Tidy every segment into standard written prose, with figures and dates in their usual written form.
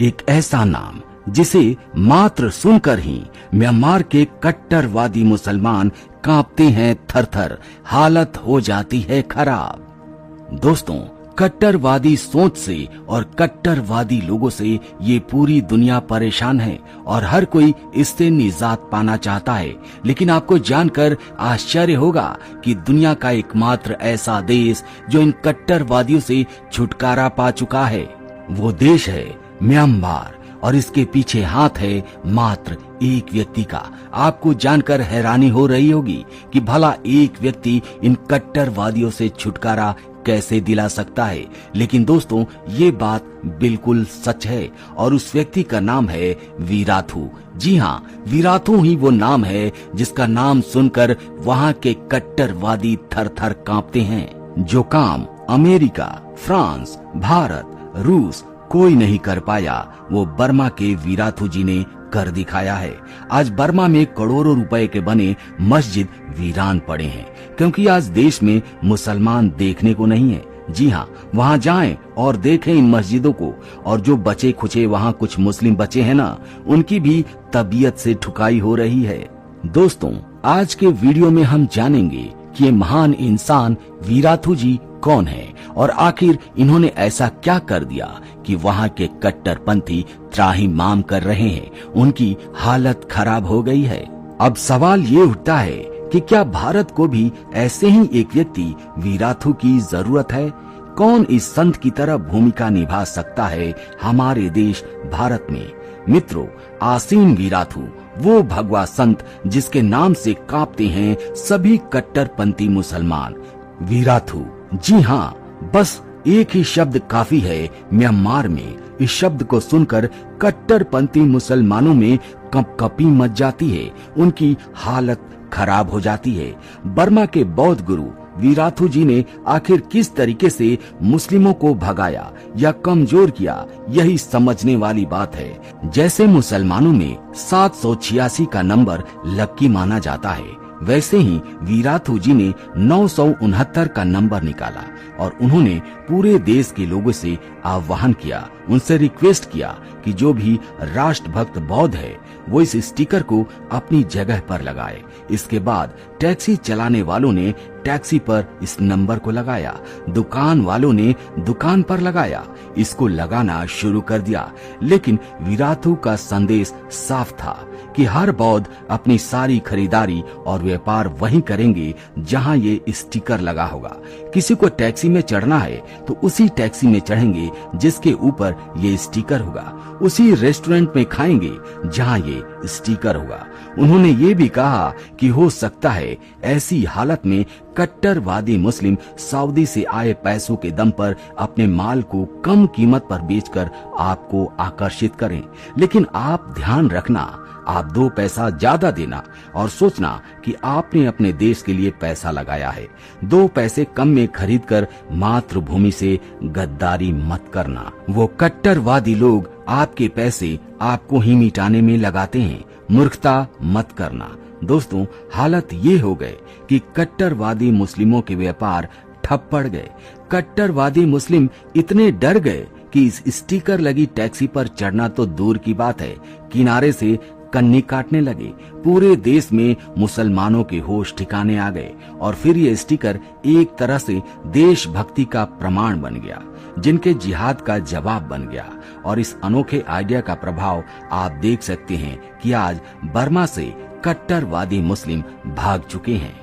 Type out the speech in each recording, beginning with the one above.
एक ऐसा नाम जिसे मात्र सुनकर ही म्यांमार के कट्टरवादी मुसलमान कांपते हैं थर-थर, हालत हो जाती है खराब। दोस्तों, कट्टरवादी सोच से और कट्टरवादी लोगों से ये पूरी दुनिया परेशान है और हर कोई इससे निजात पाना चाहता है। लेकिन आपको जानकर आश्चर्य होगा कि दुनिया का एकमात्र ऐसा देश जो इन कट्टरवादियों से छुटकारा पा चुका है, वो देश है म्यांमार, और इसके पीछे हाथ है मात्र एक व्यक्ति का। आपको जानकर हैरानी हो रही होगी कि भला एक व्यक्ति इन कट्टरवादियों से छुटकारा कैसे दिला सकता है। लेकिन दोस्तों, ये बात बिल्कुल सच है और उस व्यक्ति का नाम है वीराथू। जी हाँ, वीराथू ही वो नाम है जिसका नाम सुनकर वहाँ के कट्टरवादी थर-थर कांपते हैं। जो काम अमेरिका, फ्रांस, भारत, रूस कोई नहीं कर पाया, वो बर्मा के वीराथू जी ने कर दिखाया है। आज बर्मा में करोड़ों रुपए के बने मस्जिद वीरान पड़े हैं, क्योंकि आज देश में मुसलमान देखने को नहीं है। जी हाँ, वहाँ जाएं और देखें इन मस्जिदों को, और जो बचे खुचे वहाँ कुछ मुस्लिम बचे हैं ना, उनकी भी तबीयत से ठुकाई हो रही है। दोस्तों, आज के वीडियो में हम जानेंगे कि ये महान इंसान वीराथू जी कौन है और आखिर इन्होंने ऐसा क्या कर दिया कि वहाँ के कट्टरपंथी त्राहिमाम कर रहे हैं, उनकी हालत खराब हो गई है। अब सवाल ये उठता है कि क्या भारत को भी ऐसे ही एक व्यक्ति वीराथू की जरूरत है? कौन इस संत की तरह भूमिका निभा सकता है हमारे देश भारत में? मित्रों, आसीन वीराथू वो भगवा संत जिसके नाम से कांपते हैं सभी कट्टरपंथी मुसलमान। वीराथू, जी हाँ, बस एक ही शब्द काफी है म्यांमार में। इस शब्द को सुनकर कट्टरपंथी मुसलमानों में कंपकपी मच जाती है, उनकी हालत खराब हो जाती है। बर्मा के बौद्ध गुरु वीराथू जी ने आखिर किस तरीके से मुस्लिमों को भगाया या कमजोर किया, यही समझने वाली बात है। जैसे मुसलमानों में 786 का नंबर लक्की माना जाता है, वैसे ही वीराथू जी ने 969 का नंबर निकाला और उन्होंने पूरे देश के लोगों से आह्वान किया, उनसे रिक्वेस्ट किया कि जो भी राष्ट्रभक्त बौद्ध है वो इस स्टिकर को अपनी जगह पर लगाए। इसके बाद टैक्सी चलाने वालों ने टैक्सी पर इस नंबर को लगाया, दुकान वालों ने दुकान पर लगाया, इसको लगाना शुरू कर दिया। लेकिन वीराथू का संदेश साफ था कि हर बौद्ध अपनी सारी खरीदारी और व्यापार वहीं करेंगे जहां ये स्टिकर लगा होगा। किसी को टैक्सी में चढ़ना है तो उसी टैक्सी में चढ़ेंगे जिसके ऊपर ये स्टिकर होगा, उसी रेस्टोरेंट में खाएंगे जहां ये स्टिकर होगा। उन्होंने ये भी कहा कि हो सकता है ऐसी हालत में कट्टरवादी मुस्लिम सऊदी से आए पैसों के दम पर अपने माल को कम कीमत पर बेचकर आपको आकर्षित करें। लेकिन आप ध्यान रखना, आप 2 पैसा ज्यादा देना और सोचना कि आपने अपने देश के लिए पैसा लगाया है। 2 पैसे कम में खरीदकर मातृभूमि से गद्दारी मत करना। वो कट्टरवादी लोग आपके पैसे आपको ही मिटाने में लगाते हैं, मूर्खता मत करना। दोस्तों, हालत ये हो गए कि कट्टरवादी मुस्लिमों के व्यापार ठप पड़ गए। कट्टरवादी मुस्लिम इतने डर गए कि इस स्टिकर लगी टैक्सी पर चढ़ना तो दूर की बात है, किनारे से कन्नी काटने लगे। पूरे देश में मुसलमानों के होश ठिकाने आ गए और फिर ये स्टिकर एक तरह से देशभक्ति का प्रमाण बन गया, जिनके जिहाद का जवाब बन गया। और इस अनोखे आइडिया का प्रभाव आप देख सकते हैं कि आज बर्मा से कट्टरवादी मुस्लिम भाग चुके हैं।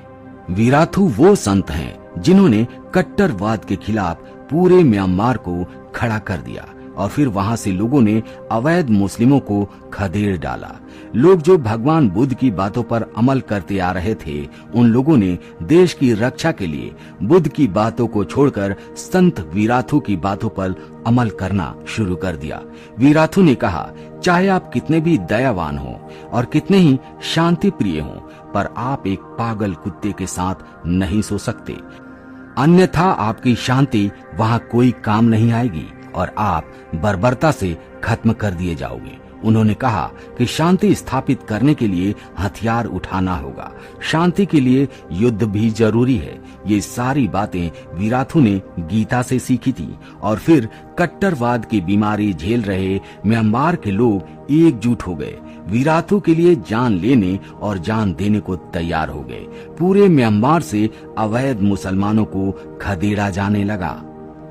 वीराथू वो संत हैं जिन्होंने कट्टरवाद के खिलाफ पूरे म्यांमार को खड़ा कर दिया और फिर वहां से लोगों ने अवैध मुस्लिमों को खदेड़ डाला। लोग जो भगवान बुद्ध की बातों पर अमल करते आ रहे थे, उन लोगों ने देश की रक्षा के लिए बुद्ध की बातों को छोड़कर संत वीराथू की बातों पर अमल करना शुरू कर दिया। वीराथू ने कहा, चाहे आप कितने भी दयावान हो और कितने ही शांति प्रिय हो, पर आप एक पागल कुत्ते के साथ नहीं सो सकते, अन्यथा आपकी शांति वहाँ कोई काम नहीं आएगी और आप बर्बरता से खत्म कर दिए जाओगे। उन्होंने कहा कि शांति स्थापित करने के लिए हथियार उठाना होगा, शांति के लिए युद्ध भी जरूरी है। ये सारी बातें वीराथू ने गीता से सीखी थी और फिर कट्टरवाद की बीमारी झेल रहे म्यांमार के लोग एकजुट हो गए, वीराथू के लिए जान लेने और जान देने को तैयार हो गए। पूरे म्यांमार से अवैध मुसलमानों को खदेड़ा जाने लगा।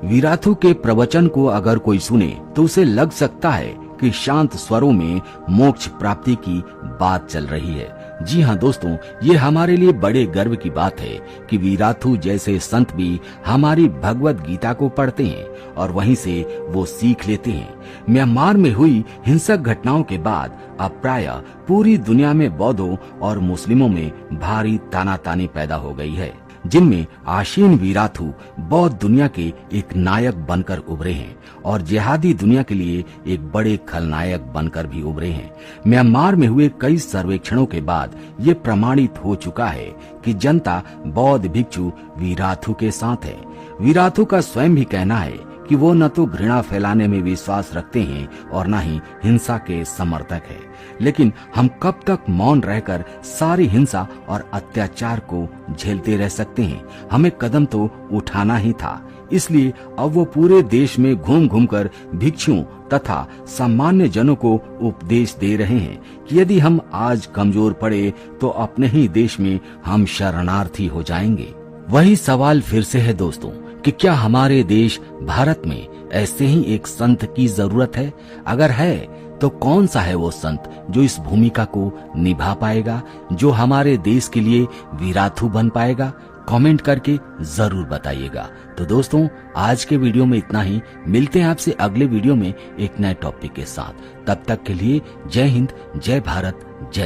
वीराथू के प्रवचन को अगर कोई सुने तो उसे लग सकता है कि शांत स्वरों में मोक्ष प्राप्ति की बात चल रही है। जी हाँ दोस्तों, ये हमारे लिए बड़े गर्व की बात है कि वीराथू जैसे संत भी हमारी भगवत गीता को पढ़ते हैं और वहीं से वो सीख लेते हैं। म्यांमार में हुई हिंसक घटनाओं के बाद अब प्रायः पूरी दुनिया में बौद्धों और मुस्लिमों में भारी तानातानी पैदा हो गई है, जिनमें आशीन वीराथू बौद्ध दुनिया के एक नायक बनकर उभरे हैं और जिहादी दुनिया के लिए एक बड़े खलनायक बनकर भी उभरे हैं। म्यांमार में हुए कई सर्वेक्षणों के बाद ये प्रमाणित हो चुका है कि जनता बौद्ध भिक्षु वीराथू के साथ है। वीराथू का स्वयं भी कहना है कि वो न तो घृणा फैलाने में विश्वास रखते हैं और न ही हिंसा के समर्थक है। लेकिन हम कब तक मौन रहकर सारी हिंसा और अत्याचार को झेलते रह सकते हैं? हमें कदम तो उठाना ही था। इसलिए अब वो पूरे देश में घूम घूम कर भिक्षुओं तथा सामान्य जनों को उपदेश दे रहे हैं कि यदि हम आज कमजोर पड़े तो अपने ही देश में हम शरणार्थी हो जाएंगे। वही सवाल फिर से है दोस्तों कि क्या हमारे देश भारत में ऐसे ही एक संत की जरूरत है? अगर है तो कौन सा है वो संत जो इस भूमिका को निभा पाएगा, जो हमारे देश के लिए वीराथू बन पाएगा? कमेंट करके जरूर बताइएगा। तो दोस्तों, आज के वीडियो में इतना ही। मिलते हैं आपसे अगले वीडियो में एक नए टॉपिक के साथ। तब तक के लिए जय हिंद, जय भारत, जय